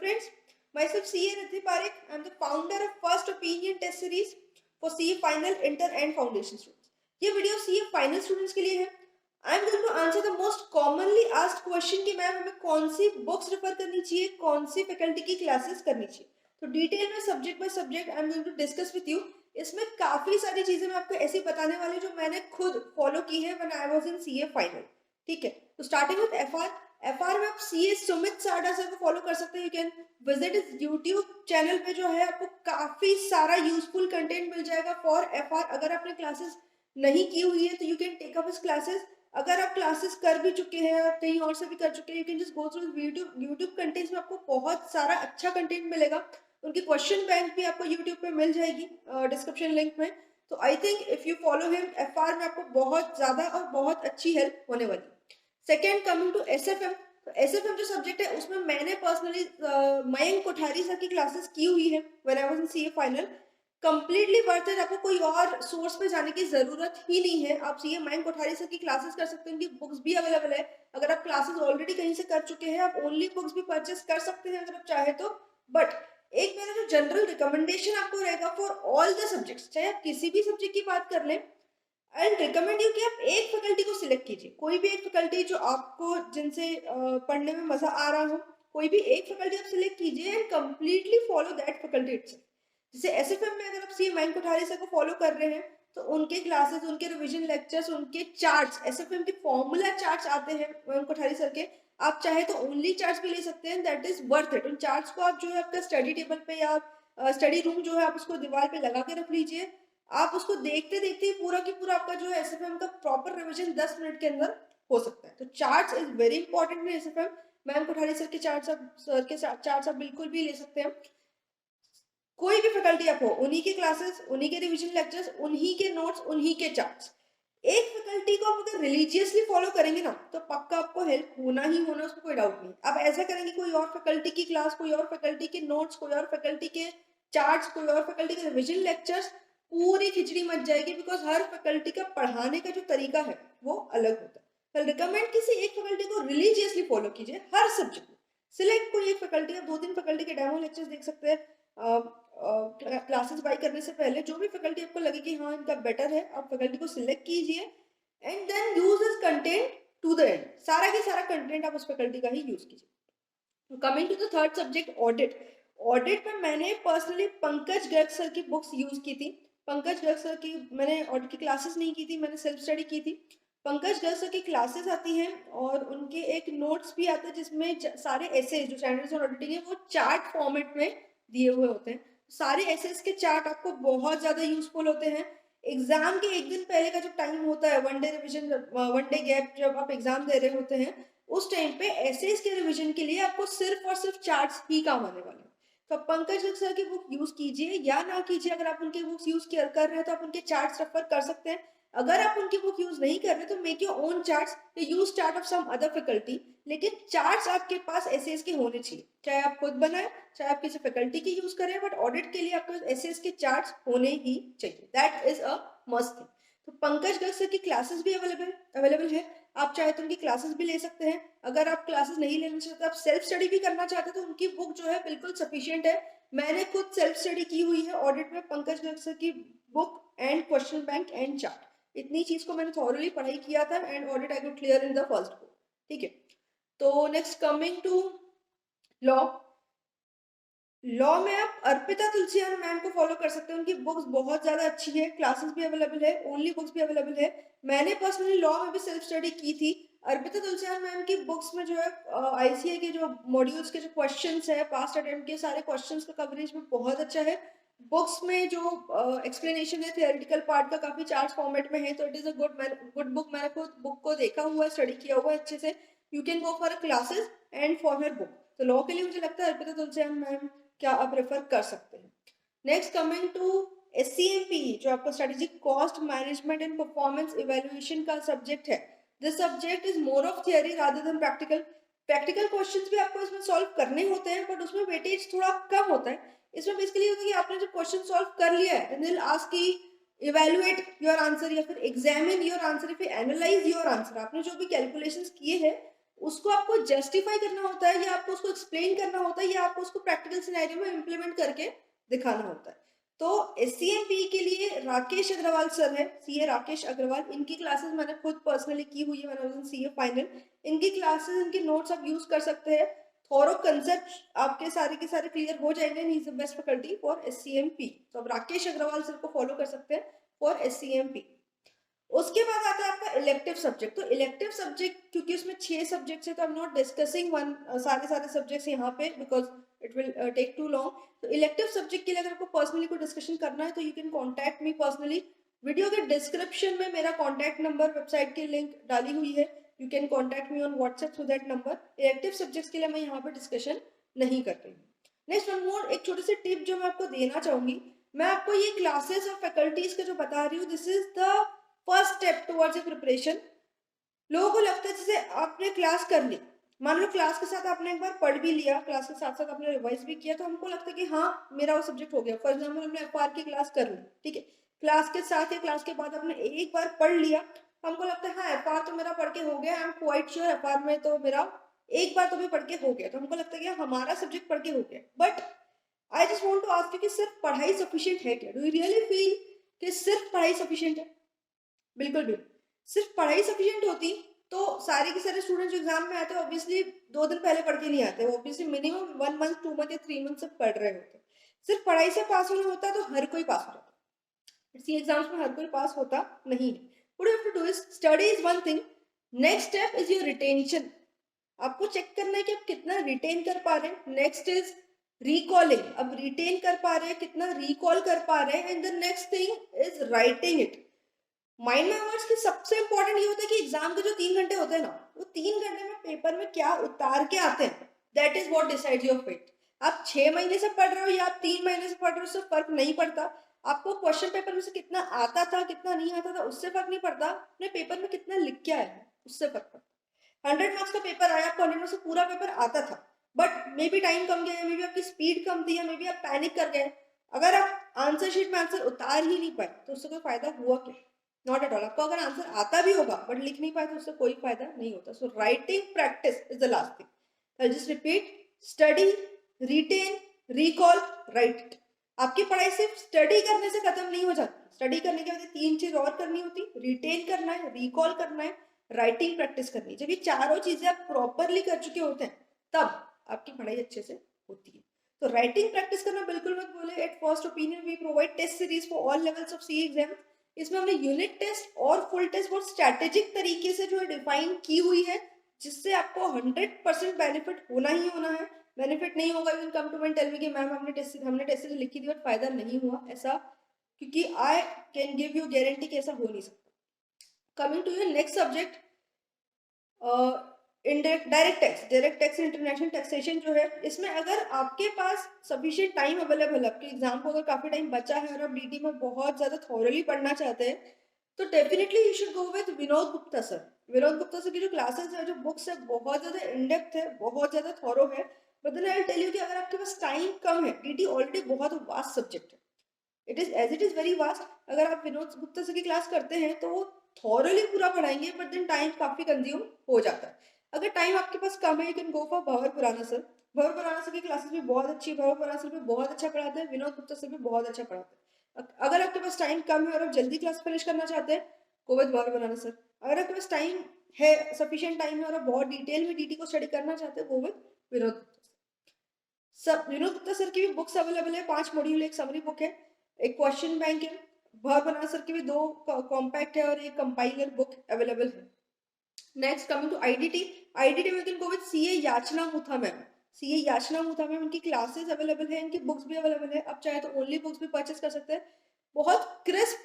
friends, myself CA Riddhi Parekh. I am the founder of First Opinion Test Series for CA Final, Inter and Foundation students. ये video CA Final students के लिए है. I am going to answer the most commonly asked question कि ma'am हमें कौन सी books refer करनी चाहिए, कौन सी फैकल्टी की क्लासेस करनी चाहिए. तो डिटेल में subject by subject I am going to discuss with you. इसमें काफी सारी चीजें मैं आपको ऐसी बताने वाली जो मैंने खुद फॉलो की है when I was in CA final. ठीक है, तो स्टार्टिंग विद एफआर में आप CA सुमित साडा सर को फॉलो कर सकते हैं. यू कैन विजिट इस यूट्यूब चैनल पे जो है आपको काफी सारा यूजफुल कंटेंट मिल जाएगा फॉर एफआर. अगर आपने क्लासेस नहीं की हुई है तो you can take up his classes. अगर आप क्लासेस कर भी चुके हैं, आप कहीं और से भी कर चुके हैं, you can just go through YouTube contents में आपको बहुत सारा अच्छा कंटेंट मिलेगा. उनकी क्वेश्चन बैंक भी आपको यूट्यूब पे मिल जाएगी डिस्क्रिप्शन लिंक में. तो I think if you follow him FR में आपको बहुत ज्यादा और बहुत अच्छी हेल्प होने वाली. Second, coming to SFM. तो एसएफएम जो सब्जेक्ट है उसमें मैंने पर्सनली मयंक कोठारी सर की क्लासेस की हुई है when I was in CA final. Completely worth it. आपको कोई और सोर्स पे जाने की जरूरत ही नहीं है. आप सीए मयंक कोठारी सर की क्लासेस कर सकते हैं. उनकी बुक्स भी अवेलेबल है. अगर आप क्लासेस ऑलरेडी कहीं से कर चुके हैं, आप ओनली बुक्स भी परचेस कर सकते हैं अगर आप चाहे तो. बट एक मेरा जो जनरल रिकमेंडेशन आपको रहेगा फॉर ऑल द सब्जेक्ट्स, चाहे आप किसी भी सब्जेक्ट की बात कर लें, आई रिकमेंड यू कि आप एक फैकल्टी को सिलेक्ट कीजिए. कोई भी एक फैकल्टी जो आपको जिनसे पढ़ने में मजा आ रहा हो, कोई भी एक फैकल्टी आप सिलेक्ट कीजिए and completely follow that faculty itself. जैसे एसएफएम में अगर आप सीए मयंक कोठारी सर को फॉलो कर रहे हैं तो उनके क्लासेस, उनके रिवीजन लेक्चर्स, उनके चार्ट्स, एसएफएम के फॉर्मूला चार्ट्स आते हैं मयंक कोठारी सर के. आप चाहे तो ओनली चार्ट्स भी ले सकते हैं. That is worth it. उन चार्ट्स को आप जो है आपका स्टडी टेबल पे या स्टडी रूम जो है आप उसको दीवार पे लगा के रख लीजिए. आप उसको देखते देखते ही पूरा की पूरा आपका जो है एसएफएम का प्रॉपर रिवीजन 10 मिनट के अंदर हो सकता है. तो charts is very important in SFM. Ma'am Kothari sir के चार्ट्स आप बिल्कुल भी ले सकते हैं. कोई भी फैकल्टी आप हो, उन्हीं के क्लासेस, उन्हीं के रिवीजन लेक्चर्स, उन्हीं के नोट्स, उन्हीं के चार्ट्स. एक फैकल्टी को आप अगर रिलीजियसली फॉलो करेंगे ना तो पक्का आपको हेल्प होना ही होना, उसमें कोई डाउट नहीं. आप ऐसा करेंगे कोई और फैकल्टी की क्लास, कोई और फैकल्टी के नोट्स, कोई और फैकल्टी के चार्ट्स, कोई और फैकल्टी के रिवीजन लेक्चर्स, पूरी खिचड़ी मच जाएगी. बिकॉज हर फैकल्टी का पढ़ाने का जो तरीका है वो अलग होता है. तो रिकमेंड किसी एक फैकल्टी को रिलीजियसली फॉलो कीजिए हर सब्जेक्ट में. सिलेक्ट कोई एक फैकल्टी. आप 2-3 फैकल्टी के डेमो लेक्चर्स देख सकते हैं क्लासेस बाई करने से पहले. जो भी फैकल्टी आपको लगे कि हाँ इनका बेटर है, आप फैकल्टी को सिलेक्ट कीजिए and then use this content to the end. सारा की सारा कंटेंट आप उस फैकल्टी का ही यूज कीजिए. Coming to the third subject, audit. Audit में मैंने पर्सनली पंकज गर्ग सर की बुक्स यूज की थी. पंकज गर्ग सर की मैंने ऑडिट की क्लासेस नहीं की थी, मैंने सेल्फ स्टडी की थी. पंकज गर्ग सर की क्लासेस आती हैं और उनके एक नोट्स भी आते हैं जिसमें सारे ऐसे जो स्टैंडर्ड्स ऑन ऑडिटिंग है वो चार्ट फॉर्मेट में दिए हुए होते हैं. सारे एसेस के चार्ट आपको बहुत ज्यादा यूजफुल होते हैं. एग्जाम के एक दिन पहले का जब टाइम होता है, one day revision, one day gap, जब आप एग्जाम दे रहे होते हैं उस टाइम पे एसेस के रिवीजन के लिए आपको सिर्फ और सिर्फ चार्ट्स ही काम आने वाले हैं. तो आप पंकज गर्ग सर की बुक यूज कीजिए या ना कीजिए. अगर आप उनकी बुक्स यूज कर रहे हैं तो आप उनके चार्ट्स रेफर कर सकते हैं. अगर आप उनकी बुक यूज नहीं कर रहे तो मेक योर ओन चार्ट्स या use chart of some other faculty. लेकिन चार्ट्स आपके पास एसेस के होने चाहिए. चाहे आप खुद बनाए, चाहे आप किसी फैकल्टी की यूज करें, बट ऑडिट के लिए आपके पास एसेस के चार्ट्स होने ही चाहिए. That is a must thing. तो पंकज गर्ग सर की क्लासेस भी अवेलेबल है. आप चाहे तो उनकी क्लासेस भी ले सकते हैं. अगर आप क्लासेस नहीं लेना चाहते, आप सेल्फ स्टडी भी करना चाहते तो उनकी बुक जो है बिल्कुल सफिशिएंट है. मैंने खुद सेल्फ स्टडी की हुई है ऑडिट में. पंकज गर्ग सर की book and question bank and chart, इतनी चीज को मैंने थॉरली पढ़ाई किया था and audit I could clear in the first book. ठीक है, तो next coming to law. Law में आप अर्पिता तुलसियान मैम को फॉलो कर सकते हैं. उनकी बुक्स बहुत ज्यादा अच्छी है, क्लासेस भी अवेलेबल है, ओनली बुक्स भी अवेलेबल है. मैंने पर्सनली लॉ में भी सेल्फ स्टडी की थी. अर्पिता तुलसियान मैम की बुक्स में जो है आईसीए के जो मॉड्यूल्स के जो क्वेश्चंस है, पास्ट अटेम्प्ट के सारे क्वेश्चंस का कवरेज में बहुत अच्छा है. बुक्स में जो एक्सप्लेनेशन है थियोरेटिकल पार्ट का काफी चार्ट फॉर्मेट में है. तो it is a good book. मैंने खुद बुक को देखा हुआ है, स्टडी किया हुआ है अच्छे से. You can go for classes and for her book. तो लॉ के लिए मुझे लगता है अर्पिता तुलसियान मैम क्या आप रेफर कर सकते हैं. नेक्स्ट कमिंग टू SCMP, जो आपका strategic cost management and performance evaluation का सब्जेक्ट है. This subject is more of theory rather than practical. Practical questions भी आपको इसमें सॉल्व करने होते हैं बट उसमें वेटेज थोड़ा कम होता है. इसमें बेसिकली होता है कि आपने जब क्वेश्चन सॉल्व कर लिया है देन दे विल आस्क कि इवैल्यूएट योर आंसर या फिर एग्जामिन योर आंसर या फिर एनालाइज योर आंसर. आपने जो भी कैलकुलेशंस किए हैं उसको आपको जस्टिफाई करना होता है, या आपको उसको एक्सप्लेन करना होता है, या आपको उसको प्रैक्टिकल सिनेरियो में इम्प्लीमेंट करके दिखाना होता है। तो एससीएमपी के लिए राकेश अग्रवाल सर है, सीए राकेश अग्रवाल। इनकी क्लासेस मैंने खुद पर्सनली की हुई है, मैंने सीए फाइनल। इनकी क्लासेस, इनके नोट्स आप यूज कर सकते हैं। थोरो कंसेप्ट आपके सारे के सारे क्लियर हो जाएंगे। He is the best faculty for SCMP. तो आप राकेश अग्रवाल सर को फॉलो कर सकते हैं फॉर एससीएमपी। उसके बाद आता है आपका इलेक्टिव सब्जेक्ट। तो इलेक्टिव सब्जेक्ट, क्योंकि उसमें 6 सब्जेक्ट्स है, तो आई एम नॉट डिस्कसिंग सारे सब्जेक्ट्स यहाँ पे, because it will take too long. तो इलेक्टिव सब्जेक्ट के लिए अगर आपको पर्सनली कोई डिस्कशन करना है तो you can contact me personally. Video के डिस्क्रिप्शन में मेरा कॉन्टैक्ट नंबर, वेबसाइट की लिंक डाली हुई है। You can contact me on WhatsApp through that number. Elective subjects के लिए मैं यहाँ पे डिस्कशन नहीं कर रही हूँ। नेक्स्ट वन मोर, एक छोटी सी टिप जो मैं आपको देना चाहूंगी। मैं आपको ये क्लासेस और फैकल्टीज का जो बता रही हूँ, this is the first step towards a preparation. लोगों को लगता है जैसे आपने क्लास कर ली, मान लो क्लास के साथ आपने एक बार पढ़ भी लिया, क्लास के साथ साथ आपने रिवाइज भी किया, तो हमको लगता है कि हाँ मेरा वो सब्जेक्ट हो गया। फॉर एग्जाम्पल हमने एफआर की क्लास कर ली, ठीक है, क्लास के साथ या क्लास के बाद आपने एक बार पढ़ लिया, हमको लगता है हाँ एफआर तो मेरा पढ़ के हो गया, I am quite sure FR में तो मेरा एक बार तो भी पढ़ के हो गया, तो हमको लगता है कि हमारा सब्जेक्ट पढ़ के हो गया। But I just want to ask you कि सिर्फ पढ़ाई सफिशियंट है क्या? डू यू रियली फील कि सिर्फ पढ़ाई सफिशियंट है? बिल्कुल भी सिर्फ पढ़ाई सफिशिएंट होती तो सारे के सारे स्टूडेंट्स जो एग्जाम में आते हैं ऑब्वियसली 2 दिन पहले पढ़ के नहीं आते, वो ऑब्वियसली मिनिमम 1 मंथ 2 मंथ या 3 मंथ से पढ़ रहे होते। सिर्फ पढ़ाई से पास होना होता तो हर कोई पास हो जाता। इसी एग्जाम्स में हर कोई पास होता नहीं है। What you have to do is study is one thing, next step is your retention. आपको चेक करना है कि आप कितना रिटेन कर पा रहे हैं। नेक्स्ट इज रिकॉलिंग, अब रिटेन कर पा रहे हैं, कितना रिकॉल कर पा रहे हैं। And the next thing is writing it. Mind memories की सबसे इंपॉर्टेंट ये होता है कि एग्जाम के जो 3 घंटे होते हैं ना, वो 3 घंटे में पेपर में क्या उतार के आते हैं, that is what decides your fate. आप 6 महीने से पढ़ रहे हो या आप 3 महीने से पढ़ रहे हो, उससे फर्क नहीं पड़ता। आपको क्वेश्चन पेपर में से कितना आता था कितना नहीं आता था उससे फर्क नहीं पड़ता, अपने पेपर में कितना लिख के आया उससे फर्क पड़ता। 100 मार्क्स का पेपर आया, आपको 100 में से पूरा पेपर आता था, बट मे बी टाइम कम गया, मे बी आपकी स्पीड कम थी, या मे बी आप पैनिक कर गए। अगर आप आंसर शीट में आंसर उतार ही नहीं पाए तो उससे कोई फायदा हुआ क्या? Not at all. आपको अगर आंसर आता भी होगा बट लिख नहीं पाए तो उससे कोई फायदा नहीं होता। So writing practice is the last thing. I just repeat, study, retain, recall, write. आपकी पढ़ाई सिर्फ स्टडी करने से खत्म नहीं हो जाती। स्टडी करने के बाद 3 चीज और करनी होती, रिटेन करना है, रिकॉल करना है, राइटिंग प्रैक्टिस करनी है। जब ये चारों चीजें आप प्रॉपरली कर चुके होते हैं तब आपकी पढ़ाई अच्छे से होती है। तो राइटिंग प्रैक्टिस करना बिल्कुल मत भूले। At first opinion we provide test series for all levels of C exam. इसमें हमने यूनिट टेस्ट और फुल टेस्ट बहुत स्ट्रैटेजिक तरीके से जो है डिफाइन की हुई है, जिससे आपको 100% बेनिफिट होना ही होना है। बेनिफिट नहीं होगा you can come to me tell me कि मैम हमने टेस्ट लिखी थी और फायदा नहीं हुआ, ऐसा, क्योंकि I can give you guarantee कि ऐसा हो नहीं सकता। Coming to your next subject, direct tax international taxation जो है, इसमें अगर आपके पास सफिशिएंट टाइम अवेलेबल है, आपके एग्जाम को अगर काफी टाइम बचा है और आप डीटी में बहुत ज्यादा थॉरली पढ़ना चाहते हैं, तो definitely you should go with Vinod Gupta sir. Vinod Gupta sir की जो क्लासेस है, जो बुक्स है, बहुत ज्यादा इनडेप्थ है, बहुत ज्यादा थॉरो है। But then I tell you कि अगर आपके पास टाइम कम है, डीटी ऑलरेडी बहुत वास्ट सब्जेक्ट है, इट इज वेरी वास्ट। अगर आप विनोद गुप्ता सर की क्लास करते हैं तो वो थॉरली पूरा पढ़ाएंगे, बट देन टाइम काफी कंज्यूम हो जाता है। अगर टाइम आपके पास कम है, you can go for Bhanwar Purana sir. Bhanwar Purana sir की क्लासेस भी बहुत अच्छी है, भंवर पुराना सर भी बहुत अच्छा पढ़ाते हैं, विनोद गुप्ता सर भी बहुत अच्छा पढ़ाते हैं। अगर आपके पास टाइम कम है और आप जल्दी क्लास फिनिश करना चाहते हैं, go with Bhanwar Purana sir. अगर आपके पास टाइम है, सफिशियंट टाइम है और आप बहुत डिटेल में डीटी को स्टडी करना चाहते हैं, go with Vinod Gupta sir. Vinod Gupta sir की भी बुक्स अवेलेबल है, 5 मॉड्यूल, एक समरी बुक है, एक क्वेश्चन बैंक है। भंवर पुराना सर की भी 2 कॉम्पैक्ट है और एक कंपाइलर बुक अवेलेबल है। Next coming to IDT, IDT में can go with CA Yachna Mutha ma'am. CA Yachna Mutha ma'am, इनकी क्लासेस अवेलेबल है, इनकी बुक्स भी अवेलेबल है। आप चाहे तो ओनली बुक्स भी परचेस कर सकते हैं। बहुत क्रिस्प,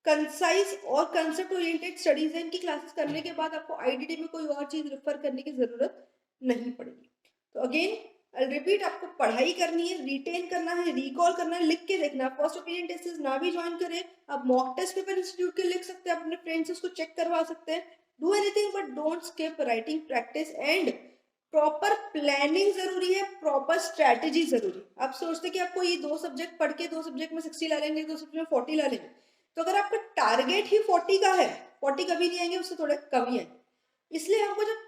कंसाइज और कंसेप्ट ओरिएंटेड स्टडीज है। इनकी क्लासेस करने के बाद आपको आईडीटी में कोई और चीज रेफर करने की जरूरत नहीं पड़ेगी। तो अगेन आई रिपीट, आपको पढ़ाई करनी है, रिटेन करना है, रिकॉल करना है, लिख के देखना है। फर्स्ट ओपिनियन टेस्ट ना भी ज्वाइन करें, आप मॉक टेस्ट पेपर इंस्टीट्यूट के लिख सकते हैं, अपने फ्रेंड्स से उसको चेक करवा सकते हैं। Do anything but don't skip writing practice. And proper planning जरूरी है, प्रॉपर स्ट्रैटेजी जरूरी। आप सोचते कि आपको ये 2 सब्जेक्ट पढ़ के 2 सब्जेक्ट में 60 ला लेंगे, 2 सब्जेक्ट में 40 ला लेंगे, तो अगर आपका टारगेट ही 40 का है, 40 कभी नहीं आएंगे, उससे थोड़े कम ही आएंगे। इसलिए हमको जब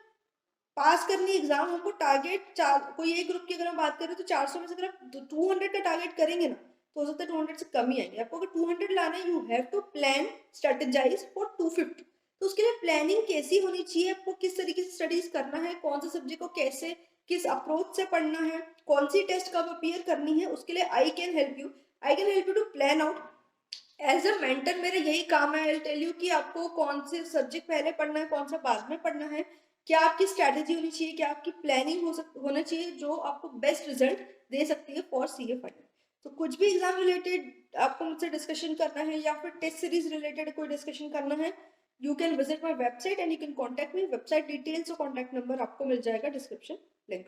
पास करनी एग्जाम, हमको टारगेट कोई एक ग्रुप की अगर हम बात करें तो 400 में से अगर आप 200 का टारगेट करेंगे ना तो हो सकता है 200 से कम ही आएंगे। आपको अगर 200 लाना है, you have to plan strategize for 250। तो उसके लिए प्लानिंग कैसी होनी चाहिए, आपको किस तरीके से स्टडीज करना है, कौन से सब्जेक्ट को कैसे किस अप्रोच से पढ़ना है, कौन सी टेस्ट कब अपियर करनी है, उसके लिए I can help you. I can help you to plan out. As a mentor मेरा यही काम है, आई टेल यू कि आपको कौन से सब्जेक्ट पहले पढ़ना है, कौन सा बाद में पढ़ना है, क्या आपकी स्ट्रैटेजी होनी चाहिए, क्या आपकी प्लानिंग होना चाहिए जो आपको बेस्ट रिजल्ट दे सकती है फॉर सीए फाइनल। तो कुछ भी एग्जाम रिलेटेड आपको मुझसे डिस्कशन करना है या फिर टेस्ट सीरीज रिलेटेड कोई डिस्कशन करना है, you can visit my website and you can contact me. Website details और कॉन्टैक्ट नंबर आपको मिल जाएगा description link.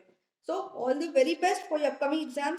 So all the very best for your upcoming exams.